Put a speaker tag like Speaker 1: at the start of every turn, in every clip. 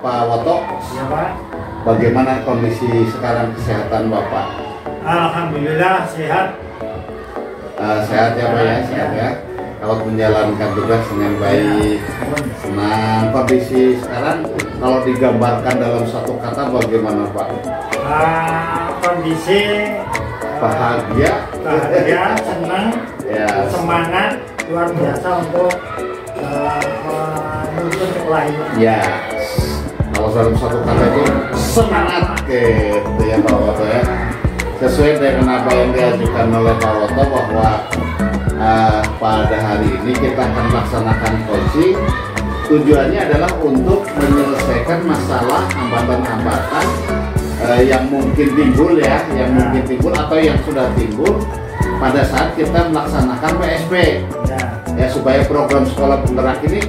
Speaker 1: Pak Woto.
Speaker 2: Ya Pak.
Speaker 1: Bagaimana kondisi sekarang kesehatan Bapak?
Speaker 2: Alhamdulillah sehat.
Speaker 1: Sehat ya Pak ya, sehat ya. Kalau menjalankan tugas dengan baik, senang. Kondisi sekarang kalau digambarkan dalam satu kata bagaimana Pak?
Speaker 2: Kondisi
Speaker 1: bahagia,
Speaker 2: senang,
Speaker 1: ya,
Speaker 2: semangat luar biasa untuk menuntut sekolah ini.
Speaker 1: Ya, kalau dalam satu kata itu semangat gitu ya Pak Woto ya. Sesuai dengan apa yang diajukan oleh Pak Woto bahwa pada hari ini kita akan melaksanakan coaching. Tujuannya adalah untuk menyelesaikan masalah hambatan-hambatan yang mungkin timbul ya, mungkin timbul atau yang sudah timbul pada saat kita melaksanakan PSB. Ya, supaya program sekolah penggerak ini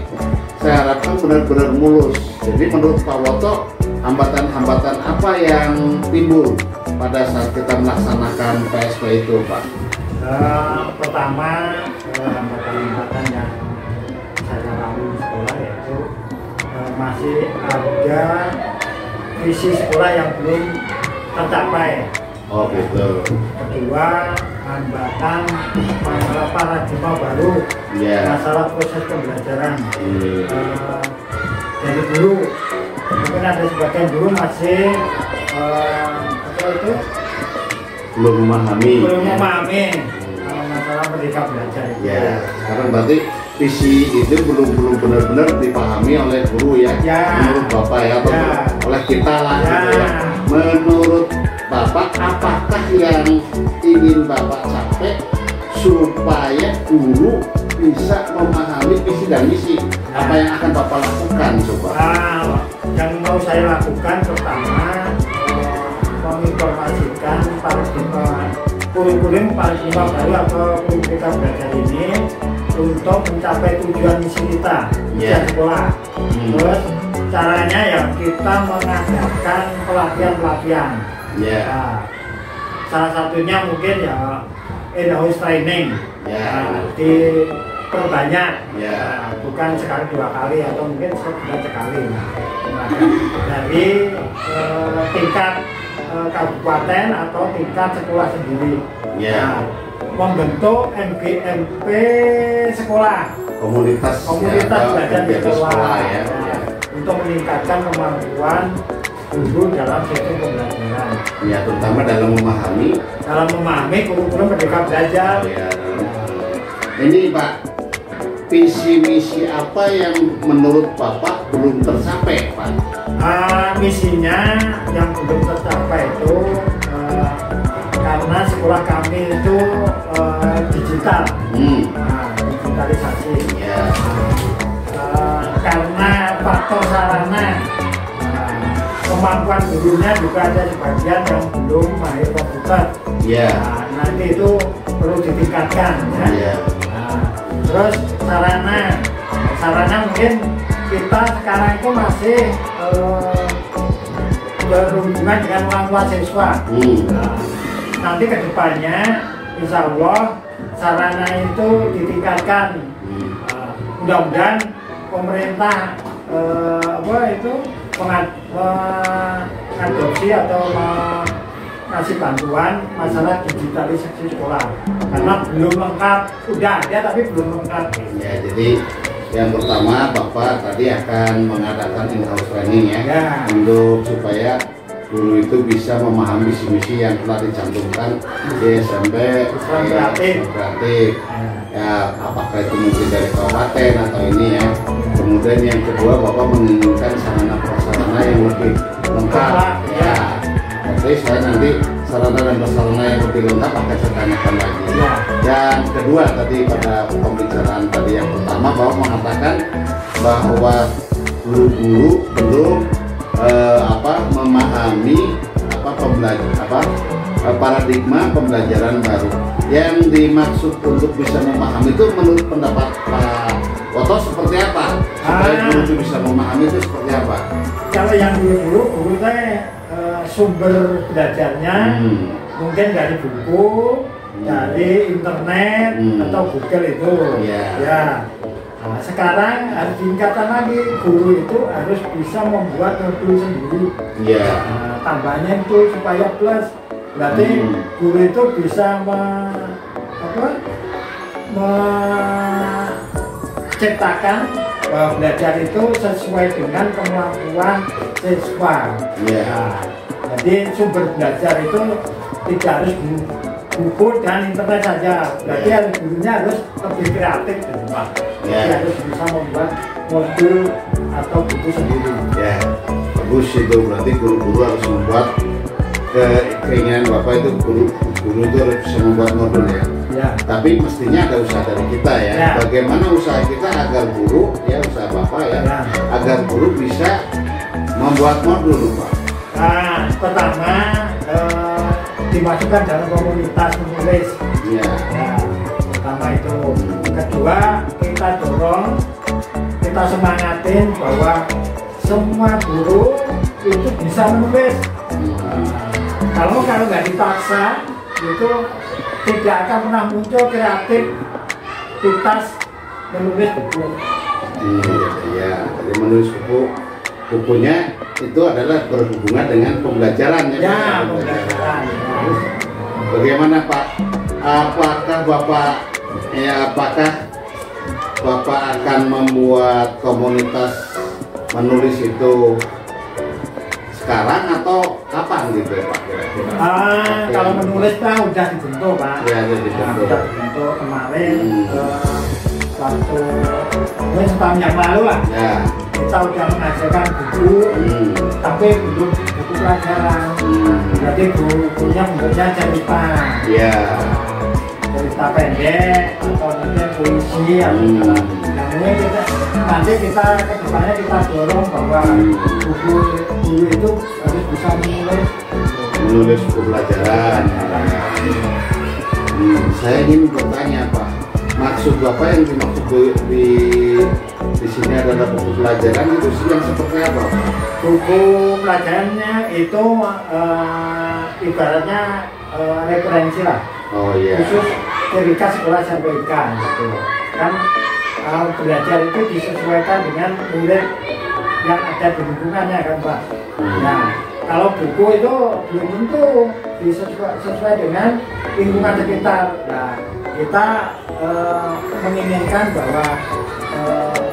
Speaker 1: saya harapkan benar-benar mulus. Jadi menurut Pak Woto, hambatan-hambatan apa yang timbul pada saat kita melaksanakan PSB itu Pak?
Speaker 2: Pertama, hambatan-hambatan yang saya alami di sekolah yaitu masih ada visi sekolah yang belum tercapai.
Speaker 1: Oh gitu.
Speaker 2: Kedua, hambatan masalah paradigma baru, masalah proses pembelajaran dari guru. Mungkin ada sebagian guru masih
Speaker 1: belum memahami
Speaker 2: masalah merdeka belajar.
Speaker 1: Ya, sekarang berarti visi itu belum benar-benar dipahami oleh guru ya, menurut Bapak ya, atau oleh kita lah gitu ya. Menurut Bapak, apakah yang ingin Bapak capai supaya guru bisa memahami visi dan misi? Apa yang akan Bapak lakukan coba?
Speaker 2: Yang mau saya lakukan pertama, menginformasikan kurikulum paradigma baru atau merdeka belajar ini untuk mencapai tujuan misi kita di sekolah. Terus caranya ya kita mengadakan pelatihan-pelatihan. Salah satunya mungkin ya in-house training, diperbanyak, bukan sekali 2 kali atau mungkin sebulan sekali. Dari tingkat kabupaten atau tingkat sekolah sendiri. Membentuk MGMP sekolah, komunitas belajar di sekolah ya. Untuk meningkatkan kemampuan guru dalam sistem pembelajaran.
Speaker 1: Ya, terutama dalam memahami
Speaker 2: kurikulum merdeka belajar.
Speaker 1: Ini Pak, visi misi apa yang menurut Bapak belum tercapai Pak?
Speaker 2: Misinya yang belum tercapai itu karena sekolah kami itu digital, digitalisasi. Karena faktor sarana, kemampuan gurunya juga ada sebagian yang belum mahir komputer. Nanti itu perlu ditingkatkan ya. Terus sarana mungkin kita sekarang itu masih berhubungan dengan orang tua siswa. Nanti kedepannya insya Allah sarana itu ditingkatkan. Mudah-mudahan pemerintah mengadopsi atau kasih bantuan masalah digitalisasi sekolah, karena belum lengkap, udah ada tapi belum lengkap.
Speaker 1: Ya, jadi yang pertama Bapak tadi akan mengadakan in-house training ya, untuk supaya guru itu bisa memahami misi-misi yang telah dicantumkan di SMP kreatif. Ya, apakah itu mungkin dari kabupaten atau ini ya. Kemudian yang kedua Bapak menginginkan sarana prasarana yang lebih lengkap ya. Jadi saya nanti sarana dan prasarana yang lebih lengkap akan saya tanyakan lagi. Yang kedua tadi pada pembicaraan tadi yang pertama Bapak mengatakan bahwa guru-guru belum memahami paradigma pembelajaran baru. Yang dimaksud untuk bisa memahami itu menurut pendapat Pak Woto seperti apa? Supaya guru itu bisa memahami itu seperti apa?
Speaker 2: Kalau yang guru sumber belajarnya mungkin dari buku, dari internet atau Google itu. Nah, sekarang harus ditingkatkan lagi, guru itu harus bisa membuat modul sendiri.
Speaker 1: Iya.
Speaker 2: Nah, tambahnya itu supaya plus, berarti guru itu bisa menciptakan bahwa belajar itu sesuai dengan kemampuan siswa.
Speaker 1: Iya.
Speaker 2: Nah, jadi sumber belajar itu tidak harus buku dan internet saja, berarti harus gurunya harus lebih kreatif di rumah. Jadi harus bisa membuat modul atau buku sendiri.
Speaker 1: Ya, bagus itu, berarti guru-guru harus membuat keinginan Bapak itu, guru itu harus bisa membuat modul ya.
Speaker 2: Ya.
Speaker 1: Tapi mestinya ada usaha dari kita ya.
Speaker 2: Ya.
Speaker 1: Bagaimana usaha kita agar guru, ya usaha Bapak ya, agar guru bisa membuat modul Pak?
Speaker 2: Nah, pertama dimasukkan dalam komunitas menulis.
Speaker 1: Iya.
Speaker 2: Ya, pertama itu. Kedua, kita dorong, kita semangatin bahwa semua guru itu bisa menulis. Kalau nggak dipaksa, itu tidak akan pernah muncul kreativitas menulis buku.
Speaker 1: Iya, jadi menulis bukunya itu adalah berhubungan dengan pembelajaran ya.
Speaker 2: Ya, pembelajaran.
Speaker 1: Bagaimana Pak? Apakah Bapak akan membuat komunitas menulis itu sekarang atau kapan gitu Pak?
Speaker 2: Kalau menulis Pak udah dibentuk Pak.
Speaker 1: Ya, dibentuk.
Speaker 2: Udah dibentuk kemarin waktu setahun yang lalu lah.
Speaker 1: Ya.
Speaker 2: Kita udah mengajarkan buku, tapi belum buku pelajaran. Jadi bukunya bentuknya cerita.
Speaker 1: Ya.
Speaker 2: Cerita pendek atau mungkin puisi atau nanti kita kedepannya kita dorong bahwa buku itu harus bisa
Speaker 1: menulis buku pelajaran. Saya ingin bertanya Pak, maksud Bapak yang dimaksud di sini adalah buku pelajaran itu yang seperti apa Pak?
Speaker 2: Buku pelajarannya itu ibaratnya referensi lah.
Speaker 1: Oh iya.
Speaker 2: Khusus ketika sekolah SMPK gitu. Kan belajar itu disesuaikan dengan murid yang ada di lingkungannya kan Pak. Nah, kalau buku itu belum tentu sesuai dengan lingkungan sekitar. Nah, kita menginginkan bahwa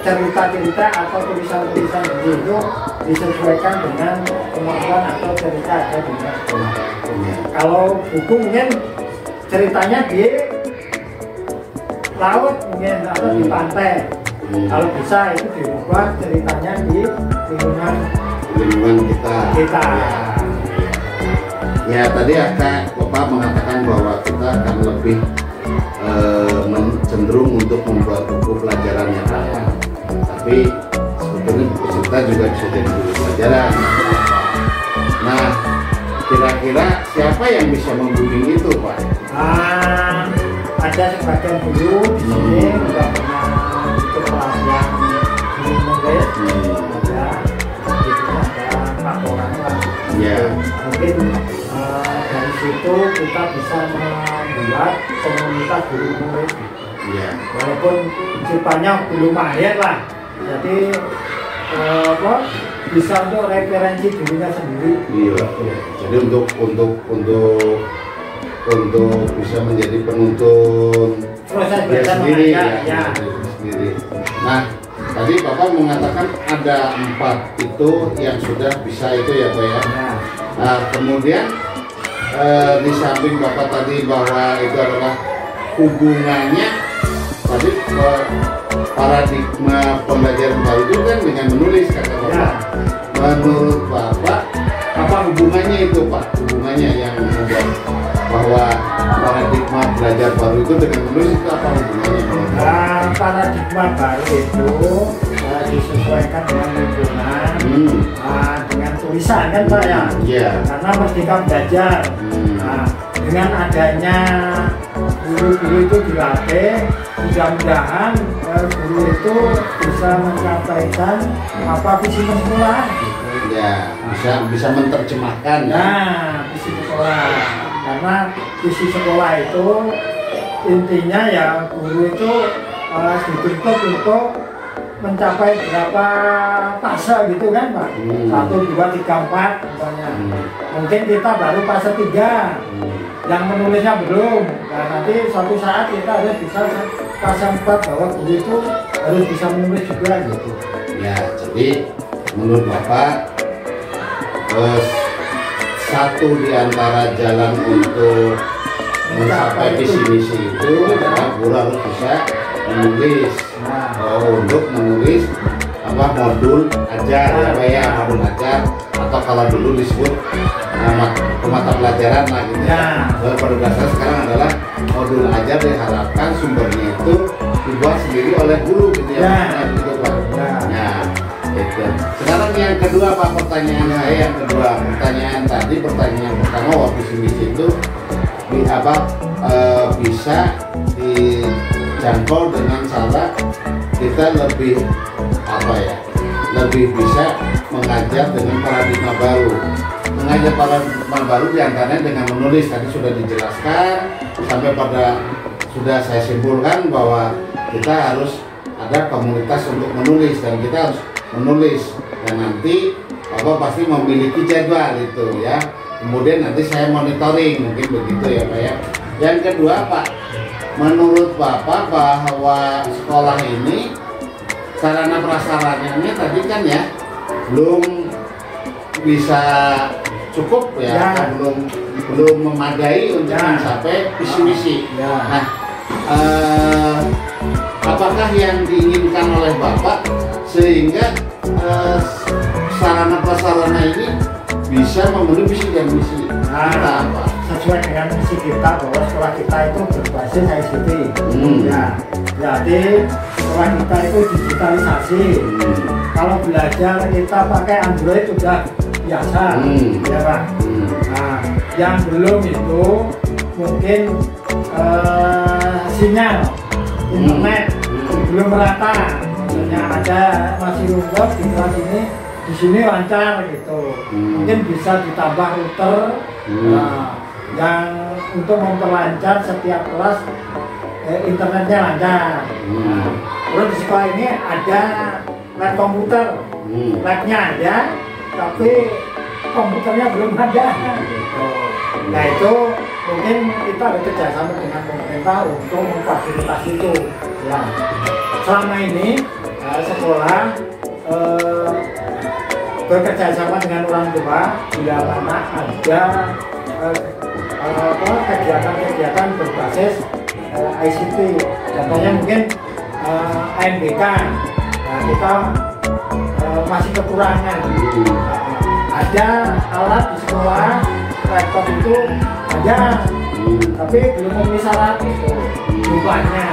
Speaker 2: cerita-cerita atau tulisan-tulisan itu disesuaikan dengan kemampuan atau cerita ada di sekolah. Kalau buku mungkin ceritanya di laut mungkin atau di pantai. Kalau bisa itu dirubah ceritanya di lingkungan kita.
Speaker 1: Ya tadi Bapak mengatakan bahwa kita akan lebih cenderung untuk membuat buku pelajaran yang lain. Tapi sebetulnya buku cerita juga bisa jadi buku pelajaran. Nah, kira-kira siapa yang bisa membimbing itu Pak?
Speaker 2: Ada sebagian guru di sini sudah pernah ikut pelatihan menulis, ada laporan lah. Mungkin dari situ kita bisa membuat komunitas guru menulis. Walaupun sifatnya belum mahir lah, jadi bisa untuk referensi dirinya sendiri.
Speaker 1: Jadi untuk bisa menjadi penuntun
Speaker 2: proses
Speaker 1: dia sendiri
Speaker 2: sendiri.
Speaker 1: Nah, tadi Bapak mengatakan ada 4 itu yang sudah bisa itu ya Pak ya. Nah, kemudian di samping Bapak tadi bahwa itu adalah hubungannya tadi paradigma pembelajaran baru itu kan dengan menulis kata Bapak. Menurut Bapak apa hubungannya itu Pak? Hubungannya yang membuat bahwa paradigma belajar baru itu dengan menulis itu apa hubungannya?
Speaker 2: Paradigma baru itu disesuaikan dengan lingkungan, dengan tulisan kan Pak ya? Karena merdeka belajar. Dengan adanya guru-guru itu dilatih, mudah-mudahan guru itu bisa menyampaikan apa visi sekolah.
Speaker 1: Bisa menerjemahkan.
Speaker 2: Visi sekolah. Karena visi sekolah itu intinya ya guru itu dituntut untuk mencapai berapa fase gitu kan Pak? 1, 2, 3, 4 misalnya. Mungkin kita baru fase 3, yang menulisnya belum. Nah, nanti suatu saat kita harus bisa fase 4 bahwa guru itu harus bisa menulis juga gitu.
Speaker 1: Ya, jadi menurut Bapak satu di antara jalan untuk mencapai visi misi itu adalah guru harus bisa menulis, untuk menulis modul ajar ya modul ajar, atau kalau dulu disebut mata pelajaran lah gitu ya. Pada dasarnya sekarang adalah modul ajar, diharapkan sumbernya itu dibuat sendiri oleh guru gitu ya. Gitu, Pak. Nah, itu. Sekarang yang kedua Pak, pertanyaan saya yang kedua, pertanyaan pertama waktu visi itu bisa dijangkau dengan cara kita lebih bisa mengajar dengan paradigma baru. Mengajar paradigma baru diantaranya dengan menulis, tadi sudah dijelaskan sampai pada sudah saya simpulkan bahwa kita harus ada komunitas untuk menulis dan kita harus menulis, dan nanti pasti memiliki jadwal itu ya. Kemudian nanti saya monitoring, mungkin begitu ya Pak ya. Yang kedua Pak, menurut Bapak bahwa sekolah ini sarana prasarannya tadi kan ya belum bisa cukup ya. Belum memadai untuk mencapai visi misi. Nah, apakah yang diinginkan oleh Bapak sehingga sarana prasarana ini bisa memenuhi visi dan misi kita apa?
Speaker 2: Sesuai dengan misi kita bahwa sekolah kita itu berbasis ICT. Ya, jadi sekolah kita itu digitalisasi. Kalau belajar kita pakai Android sudah biasa, ya Pak. Nah, yang belum itu mungkin sinyal internet belum merata. Maksudnya ada masih rumit di kelas ini. Di sini lancar gitu, mungkin bisa ditambah router yang untuk memperlancar setiap kelas internetnya lancar. Terus di sekolah ini ada lab komputer, labnya ada, tapi komputernya belum ada. Gitu. Nah itu mungkin kita ada kerjasama dengan pemerintah untuk memfasilitasi itu. Ya. Selama ini sekolah bekerja sama dengan orang tua bila mana ada kegiatan-kegiatan berbasis ICT, contohnya mungkin ANBK. Nah, kita masih kekurangan. Ada alat di sekolah, laptop itu ada, tapi belum memenuhi syarat itu jumlahnya.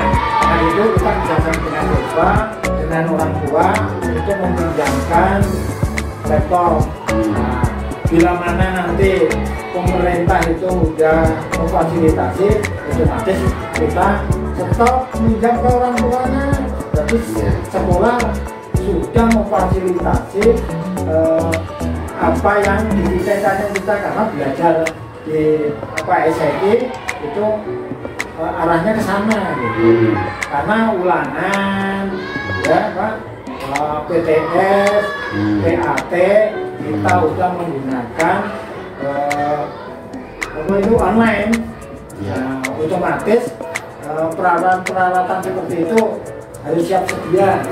Speaker 2: Nah itu kita kerjasama dengan siswa, dengan orang tua untuk meminjamkan laptop. Nah, bila mana nanti pemerintah itu udah memfasilitasi, otomatis kita stop minjam ke orang tuanya. Jadi sekolah sudah memfasilitasi apa yang dicita-citakan kita, karena belajar di SIT itu arahnya ke sana gitu. Karena ulangan ya Pak, PTS, PAT kita udah menggunakan itu online. Nah, otomatis peralatan seperti itu harus siap sedia.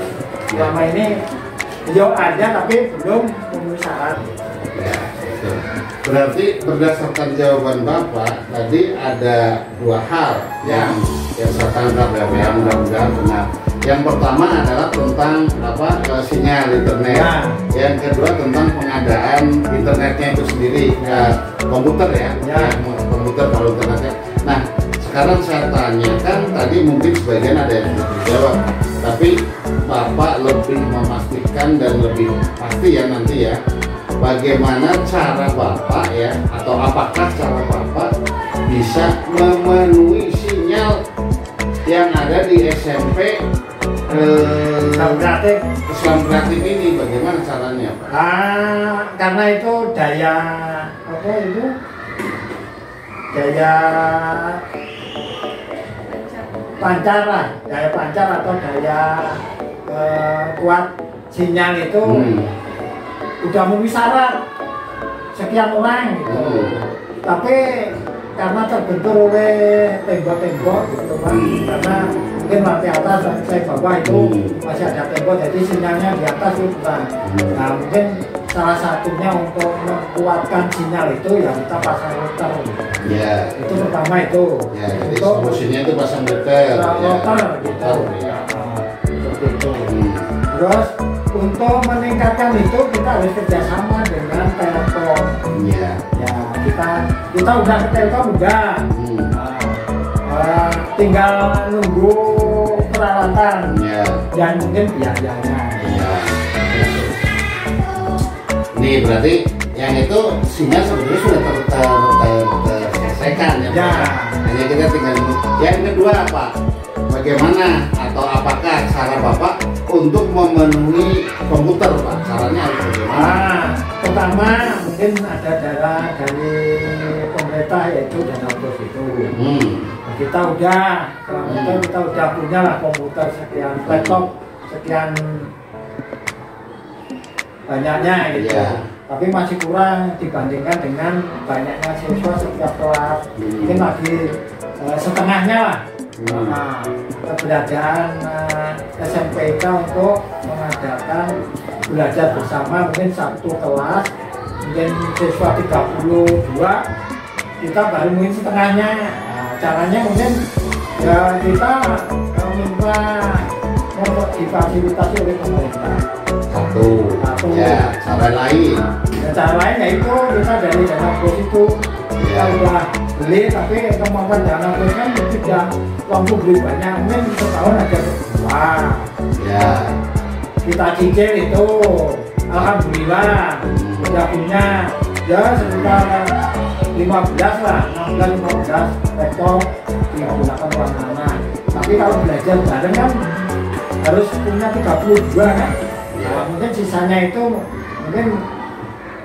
Speaker 2: Selama ini beliau ada tapi belum memenuhi syarat.
Speaker 1: Ya, itu. Berarti berdasarkan jawaban Bapak tadi ada dua hal yang saya tangkap ya, mudah-mudahan benar. Yang pertama adalah tentang sinyal internet. Yang kedua tentang pengadaan internetnya itu sendiri, komputer ya. Komputer kalau internetnya. Nah, sekarang saya tanyakan, tadi mungkin sebagian ada yang sudah dijawab, tapi Bapak lebih memastikan dan lebih pasti ya nanti ya, bagaimana cara Bapak ya, atau apakah cara Bapak bisa memenuhi sinyal yang ada di SMP Islam Kreatif ini, bagaimana caranya Pak?
Speaker 2: Karena itu daya pancar lah, daya pancar atau daya kuat sinyal itu udah memenuhi syarat sekian orang gitu. Tapi karena terbentur oleh tembok-tembok gitu kan, karena mungkin lantai atas dan lantai bawah itu masih ada tembok, jadi sinyalnya di atas itu bukan. Nah mungkin salah satunya untuk menguatkan sinyal itu ya kita pasang router. Itu pertama itu.
Speaker 1: Jadi solusinya itu pasang router.
Speaker 2: Router gitu. Seperti itu. Terus untuk meningkatkan itu kita harus kerjasama dengan Telkom. Ya kita udah ke Telkom udah. Tinggal nunggu peralatan dan mungkin biayanya.
Speaker 1: Nih berarti yang itu sinyal sebetulnya sudah terselesaikan ya. Hanya kita tinggal. Yang kedua apa? Bagaimana atau apakah cara Bapak untuk memenuhi komputer, Pak? Caranya harus bagaimana?
Speaker 2: Pertama mungkin ada dana dari pemerintah yaitu dana bos itu. Kita udah punya lah komputer sekian, laptop sekian banyaknya gitu. Tapi masih kurang dibandingkan dengan banyaknya siswa setiap kelas. Mungkin lagi setengahnya lah. Keberadaan SMPK untuk mengadakan belajar bersama, mungkin satu kelas mungkin siswa 32, kita baru mungkin setengahnya. Caranya mungkin ya kita minta difasilitasi oleh pemerintah. Satu.
Speaker 1: Ya, cara lain.
Speaker 2: Cara lain yaitu kita dari dana bos itu kita udah beli, tapi kemampuan dana bos kan tidak mampu beli banyak, mungkin setahun aja berdua. Kita cicil itu, alhamdulillah udah punya ya sekitar 15 lah, 16-15 laptop digunakan buat anak. Tapi kalau belajar bareng kan harus punya 32 kan. Mungkin sisanya itu mungkin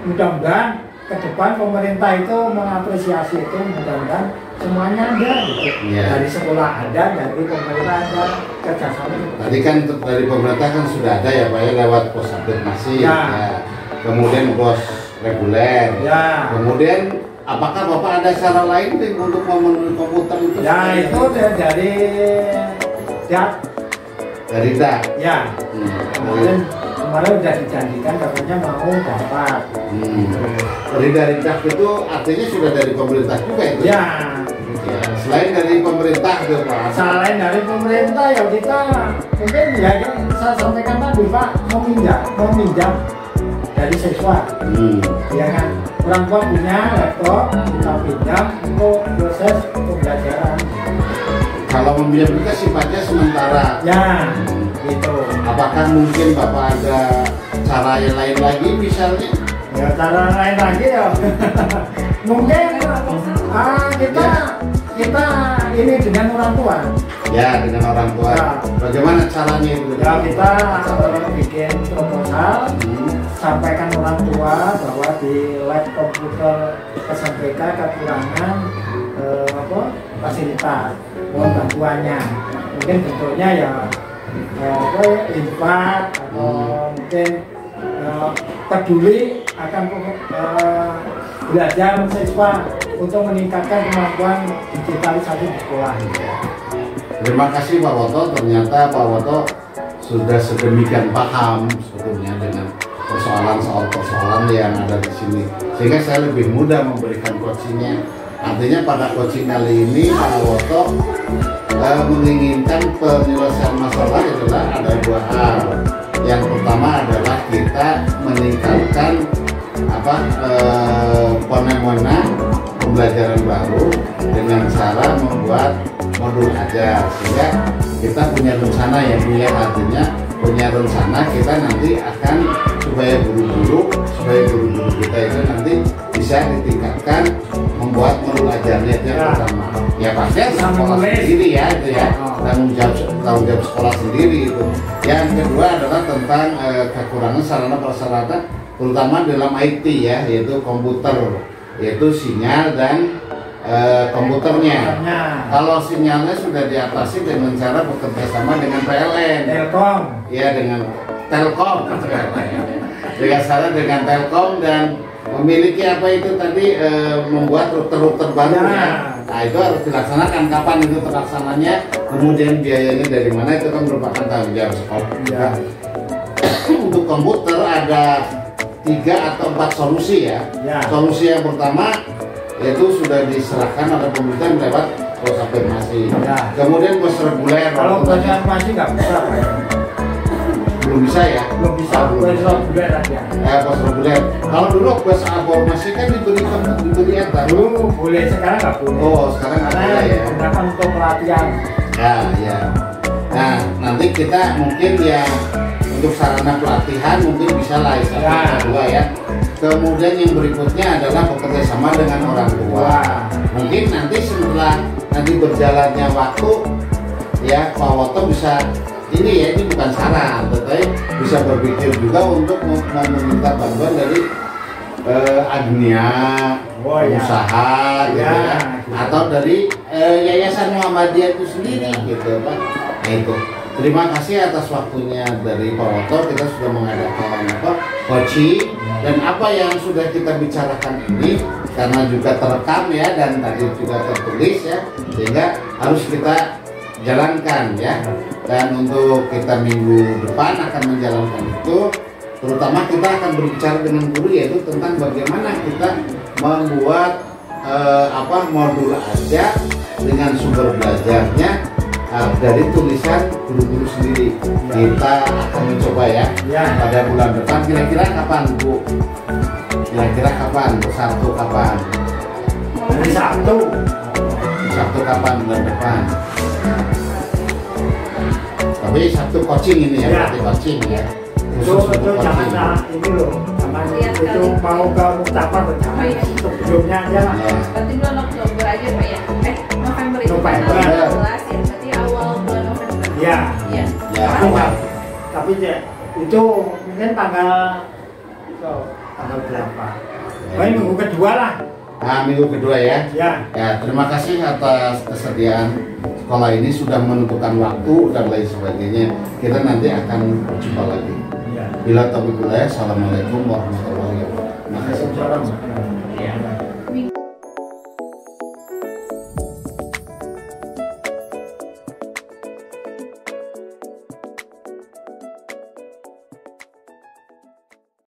Speaker 2: mudah-mudahan ke depan pemerintah itu mengapresiasi itu, mudah-mudahan semuanya ada gitu. Dari sekolah ada, dari pemerintah ada, kerjasama.
Speaker 1: Tadi kan dari pemerintah kan sudah ada ya Pak ya, lewat pos afirmasi kemudian pos reguler. Kemudian apakah Bapak ada cara lain untuk memenuhi komputer itu?
Speaker 2: Itu dari
Speaker 1: DAK.
Speaker 2: Kemarin udah dijanjikan katanya mau dapat.
Speaker 1: Dari DAK itu artinya sudah dari pemerintah juga itu? Selain dari pemerintah itu Pak?
Speaker 2: Selain dari pemerintah ya kita mungkin ya saya sampaikan tadi Pak, meminjam dari siswa. Ya kan, orang tua punya laptop, kita pinjam untuk proses pembelajaran.
Speaker 1: Kalau meminjam kita sifatnya sementara.
Speaker 2: Gitu.
Speaker 1: Apakah mungkin Bapak ada cara yang lain lagi misalnya?
Speaker 2: Ya cara lain lagi ya. Mungkin kita ini dengan orang tua.
Speaker 1: Dengan orang tua. Bagaimana caranya itu?
Speaker 2: Kita bikin proposal, sampaikan orang tua bahwa di lab komputer SMPK kekurangan fasilitas, mohon bantuannya. Mungkin bentuknya ya infak atau mungkin peduli akan belajar siswa untuk meningkatkan kemampuan digitalisasi di sekolah.
Speaker 1: Terima kasih Pak Woto, ternyata Pak Woto sudah sedemikian paham sebetulnya dengan persoalan yang ada di sini, sehingga saya lebih mudah memberikan coachingnya. Artinya pada coaching kali ini Pak Woto menginginkan penyelesaian masalah adalah ada dua hal. Yang pertama adalah kita meningkatkan fenomena pembelajaran baru dengan cara membuat modul ajar, sehingga kita punya rencana artinya punya rencana kita nanti akan supaya guru-guru kita itu nanti bisa ditingkatkan membuat modul ajarnya yang pertama. Ya pasti sekolah sendiri ya itu ya, tanggung jawab sekolah sendiri itu. Yang kedua adalah tentang kekurangan sarana prasarana terutama dalam IT ya, yaitu komputer, yaitu sinyal dan komputernya. Kalau sinyalnya sudah diatasi dengan cara bekerja sama dengan PLN.
Speaker 2: Telkom.
Speaker 1: Ya, dengan Telkom. dengan Telkom dan memiliki apa itu tadi membuat router baru ya. Nah itu harus dilaksanakan. Kapan itu terlaksananya, kemudian biayanya dari mana, itu kan merupakan tanggung jawab sekolah. Ya. Untuk komputer ada 3 atau 4 solusi ya. Solusi yang pertama yaitu sudah diserahkan oleh pemerintah lewat pos afirmasi. Kemudian pos reguler.
Speaker 2: Kalau pos afirmasi nggak bisa Pak ya?
Speaker 1: Belum bisa ya?
Speaker 2: Belum bisa, pos reguler aja.
Speaker 1: Pos reguler. Kalau dulu pos afirmasi kan diberi apa?
Speaker 2: Dulu boleh, sekarang nggak boleh.
Speaker 1: Oh, sekarang nggak boleh ya?
Speaker 2: Gunakan untuk pelatihan.
Speaker 1: Ya. Nah, nanti kita mungkin ya untuk sarana pelatihan mungkin bisa lah kedua ya. Kemudian yang berikutnya adalah bekerja sama dengan orang tua. Mungkin nanti setelah berjalannya waktu ya Pak Woto bisa ini bukan saran, tetapi bisa berpikir juga untuk meminta bantuan dari Agnia, usaha gitu ya, atau dari Yayasan Muhammadiyah itu sendiri gitu Pak. Nah itu. Terima kasih atas waktunya dari Pak Woto. Kita sudah mengadakan coaching dan apa yang sudah kita bicarakan ini karena juga terekam ya dan tadi juga tertulis ya, sehingga harus kita jalankan ya. Dan untuk kita minggu depan akan menjalankan itu, terutama kita akan berbicara dengan guru yaitu tentang bagaimana kita membuat modul aja dengan sumber belajarnya dari tulisan guru-guru sendiri. Kita akan mencoba ya pada bulan depan. Kira-kira kapan Bu? Kira-kira kapan? Sabtu kapan?
Speaker 2: Hari Sabtu.
Speaker 1: Sabtu kapan bulan depan? Tapi Sabtu coaching ini ya, berarti coaching ya.
Speaker 2: Itu jangan ini loh, itu mau ke Muktamar bersama sebelumnya aja lah.
Speaker 3: Berarti bulan Oktober aja Pak ya? November itu kan
Speaker 2: November.
Speaker 3: 16 ya, berarti awal bulan November.
Speaker 2: Iya.
Speaker 1: Ya.
Speaker 2: Tapi itu mungkin tanggal berapa? Minggu kedua lah.
Speaker 1: Nah, minggu kedua ya.
Speaker 2: Ya.
Speaker 1: Terima kasih atas kesediaan sekolah ini sudah menentukan waktu dan lain sebagainya. Kita nanti akan berjumpa lagi. Bila taufiq hidayah. Assalamualaikum warahmatullahi wabarakatuh.
Speaker 2: Waalaikumsalam.